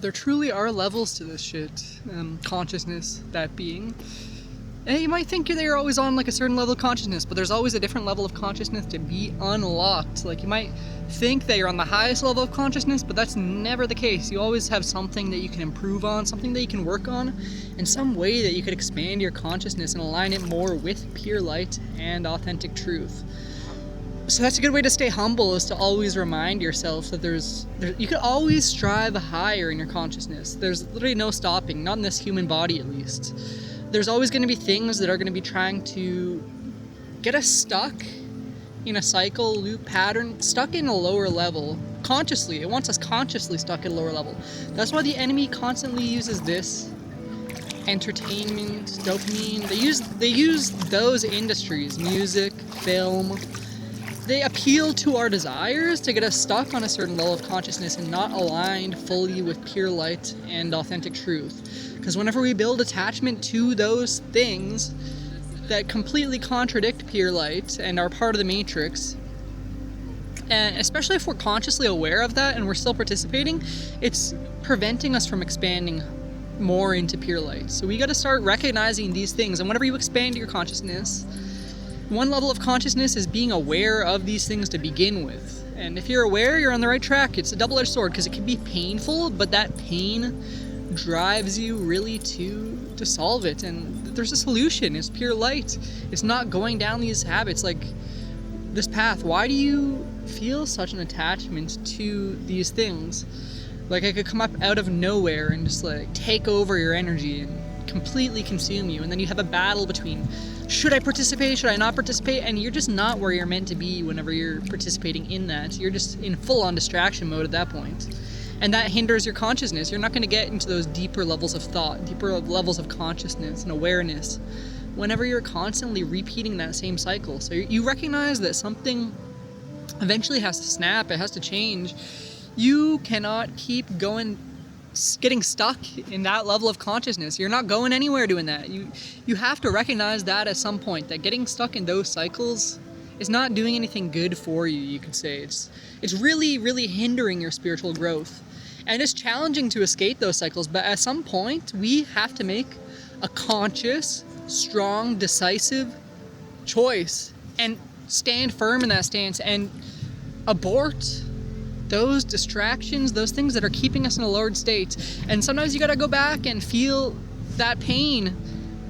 There truly are levels to this shit. Consciousness, that being. And you might think they're always on like a certain level of consciousness, but there's always a different level of consciousness to be unlocked. Like you might think that you're on the highest level of consciousness, but that's never the case. You always have something that you can improve on, something that you can work on, and some way that you could expand your consciousness and align it more with pure light and authentic truth. So that's a good way to stay humble, is to always remind yourself that you could always strive higher in your consciousness. There's literally no stopping, not in this human body at least. There's always going to be things that are going to be trying to get us stuck in a cycle, loop, pattern, stuck in a lower level. Consciously, it wants us consciously stuck at a lower level. That's why the enemy constantly uses this. Entertainment, dopamine, they use those industries, music, film. They appeal to our desires to get us stuck on a certain level of consciousness and not aligned fully with pure light and authentic truth. Because whenever we build attachment to those things that completely contradict pure light and are part of the matrix, and especially if we're consciously aware of that and we're still participating, it's preventing us from expanding more into pure light. So we got to start recognizing these things. And whenever you expand your consciousness, one level of consciousness is being aware of these things to begin with. And if you're aware, you're on the right track. It's a double-edged sword because it can be painful, but that pain drives you really to solve it. And there's a solution. It's pure light. It's not going down these habits like this path. Why do you feel such an attachment to these things? Like it could come up out of nowhere and just like take over your energy and completely consume you. And then you have a battle between, should I participate? Should I not participate? And you're just not where you're meant to be whenever you're participating in that. You're just in full-on distraction mode at that point. And that hinders your consciousness. You're not going to get into those deeper levels of thought, deeper levels of consciousness and awareness whenever you're constantly repeating that same cycle. So you recognize that something eventually has to snap, it has to change. You cannot keep getting stuck in that level of consciousness. You're not going anywhere doing that. You have to recognize that at some point, that getting stuck in those cycles is not doing anything good for you, you could say. It's really, really hindering your spiritual growth. And it's challenging to escape those cycles, but at some point, we have to make a conscious, strong, decisive choice and stand firm in that stance and abort those distractions, those things that are keeping us in a lowered state. And sometimes you gotta go back and feel that pain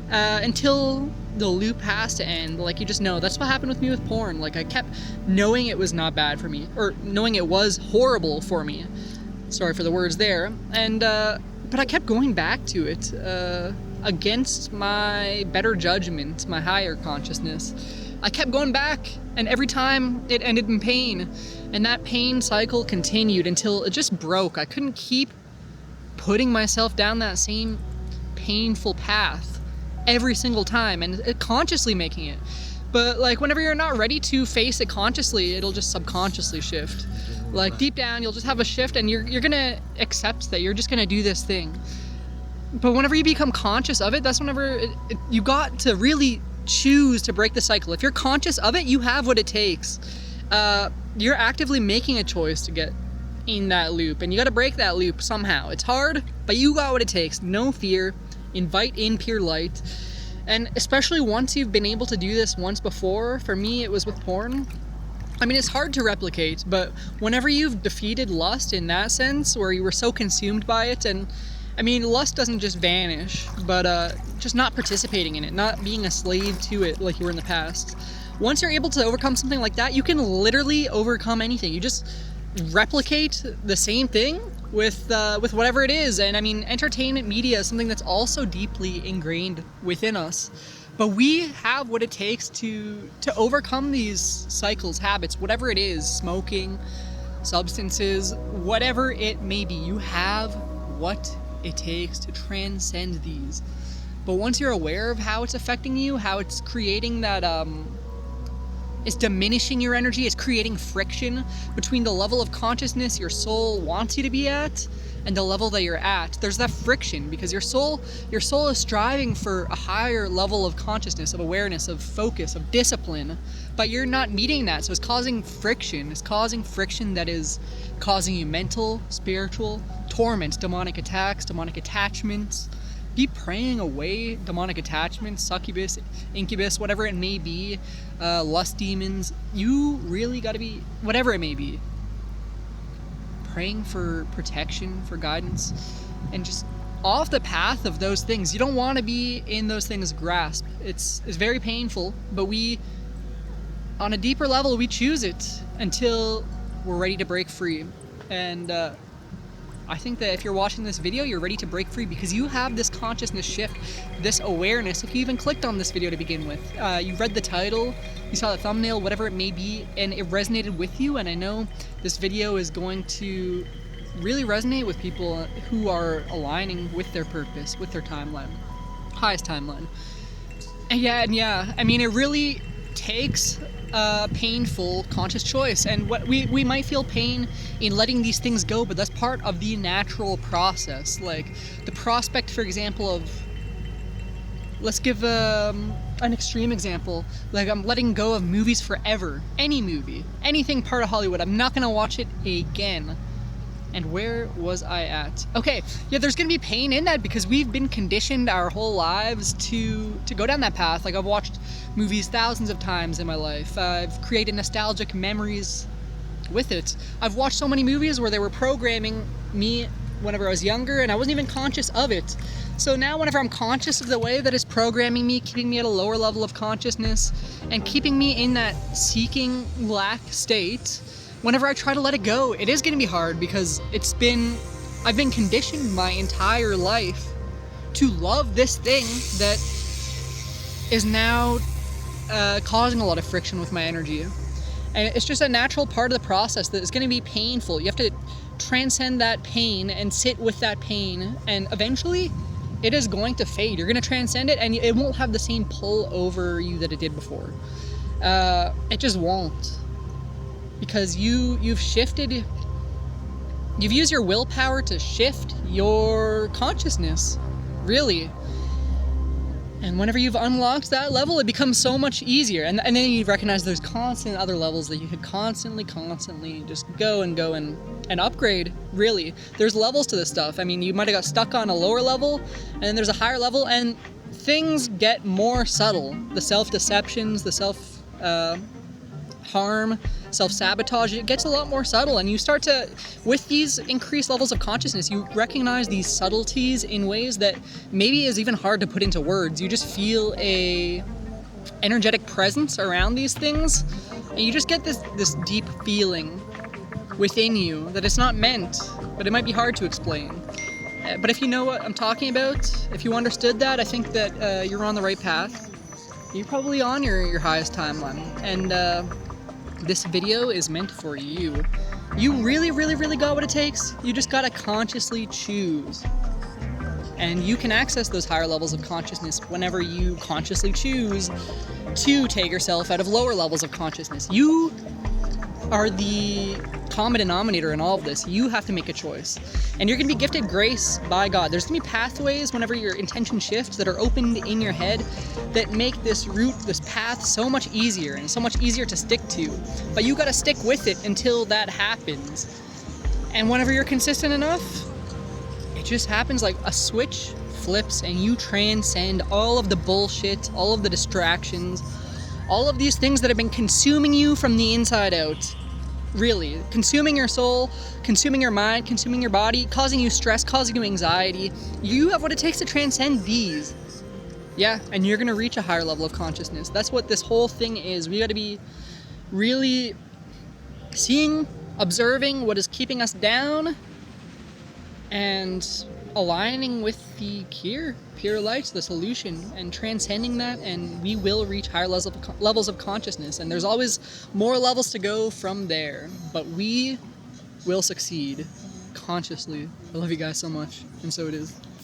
until the loop has to end. Like, you just know. That's what happened with me with porn. Like, I kept knowing it was not bad for me, or knowing it was horrible for me. Sorry for the words there. And but I kept going back to it against my better judgment, my higher consciousness. I kept going back, and every time it ended in pain. And that pain cycle continued until it just broke. I couldn't keep putting myself down that same painful path every single time and consciously making it. But like, whenever you're not ready to face it consciously, it'll just subconsciously shift. Like, deep down, you'll just have a shift, and you're gonna accept that you're just gonna do this thing. But whenever you become conscious of it, that's whenever you got to really choose to break the cycle. If you're conscious of it, you have what it takes. You're actively making a choice to get in that loop, and you got to break that loop somehow. It's hard, but you got what it takes. No fear. Invite in pure light. And especially once you've been able to do this once before, for me it was with porn. I mean, it's hard to replicate, but whenever you've defeated lust in that sense, where you were so consumed by it, and I mean, lust doesn't just vanish, but just not participating in it, not being a slave to it like you were in the past. Once you're able to overcome something like that, you can literally overcome anything. You just replicate the same thing with whatever it is. And I mean, entertainment media is something that's also deeply ingrained within us. But we have what it takes to overcome these cycles, habits, whatever it is, smoking, substances, whatever it may be. You have what it takes to transcend these. But once you're aware of how it's affecting you, how it's creating that, it's diminishing your energy, it's creating friction between the level of consciousness your soul wants you to be at and the level that you're at. There's that friction because your soul is striving for a higher level of consciousness, of awareness, of focus, of discipline, but you're not meeting that. So it's causing friction. It's causing friction that is causing you mental, spiritual, torments, demonic attacks, demonic attachments. Be praying away demonic attachments, succubus, incubus, whatever it may be, lust demons. You really got to be, whatever it may be, praying for protection, for guidance, and just off the path of those things. You don't want to be in those things' grasp. It's very painful, but we, on a deeper level, we choose it until we're ready to break free. And I think that if you're watching this video, you're ready to break free because you have this consciousness shift, this awareness. If you even clicked on this video to begin with, you read the title, you saw the thumbnail, whatever it may be, and it resonated with you. And I know this video is going to really resonate with people who are aligning with their purpose, with their timeline, highest timeline. And yeah, I mean, it really takes a painful conscious choice, and what we might feel pain in letting these things go, but that's part of the natural process. Like the prospect, for example, of, let's give an extreme example, like I'm letting go of movies forever. Any movie, anything part of Hollywood, I'm not gonna watch it again. And where was I at? Okay, yeah, there's gonna be pain in that because we've been conditioned our whole lives to go down that path. Like I've watched movies thousands of times in my life. I've created nostalgic memories with it. I've watched so many movies where they were programming me whenever I was younger and I wasn't even conscious of it. So now whenever I'm conscious of the way that it's programming me, keeping me at a lower level of consciousness and keeping me in that seeking lack state, whenever I try to let it go, it is going to be hard because I've been conditioned my entire life to love this thing that is now causing a lot of friction with my energy. And it's just a natural part of the process that is going to be painful. You have to transcend that pain and sit with that pain, and eventually it is going to fade. You're going to transcend it and it won't have the same pull over you that it did before. It just won't. Because you've shifted, you've used your willpower to shift your consciousness, really. And whenever you've unlocked that level, it becomes so much easier. And then you recognize there's constant other levels that you could constantly just go and upgrade, really. There's levels to this stuff. I mean, you might have got stuck on a lower level, and then there's a higher level, and things get more subtle. The self-deceptions, the self-harm, self-sabotage, it gets a lot more subtle, and you start to, with these increased levels of consciousness, you recognize these subtleties in ways that maybe is even hard to put into words. You just feel a energetic presence around these things, and you just get this deep feeling within you that it's not meant, but it might be hard to explain. But if you know what I'm talking about, if you understood that, I think that you're on the right path. You're probably on your highest timeline, and this video is meant for you. You really got what it takes. You just gotta consciously choose. And you can access those higher levels of consciousness whenever you consciously choose to take yourself out of lower levels of consciousness. You are the common denominator in all of this. You have to make a choice. And you're gonna be gifted grace by God. There's gonna be pathways whenever your intention shifts that are opened in your head that make this route, this path, so much easier and so much easier to stick to. But you gotta stick with it until that happens. And whenever you're consistent enough, it just happens like a switch flips and you transcend all of the bullshit, all of the distractions, all of these things that have been consuming you from the inside out. Really, consuming your soul, consuming your mind, consuming your body, causing you stress, causing you anxiety. You have what it takes to transcend these. Yeah, and you're gonna reach a higher level of consciousness. That's what this whole thing is. We gotta be really seeing, observing what is keeping us down, and aligning with the pure light, the solution, and transcending that, and we will reach higher levels of consciousness. And there's always more levels to go from there, but we will succeed consciously. I love you guys so much, and so it is.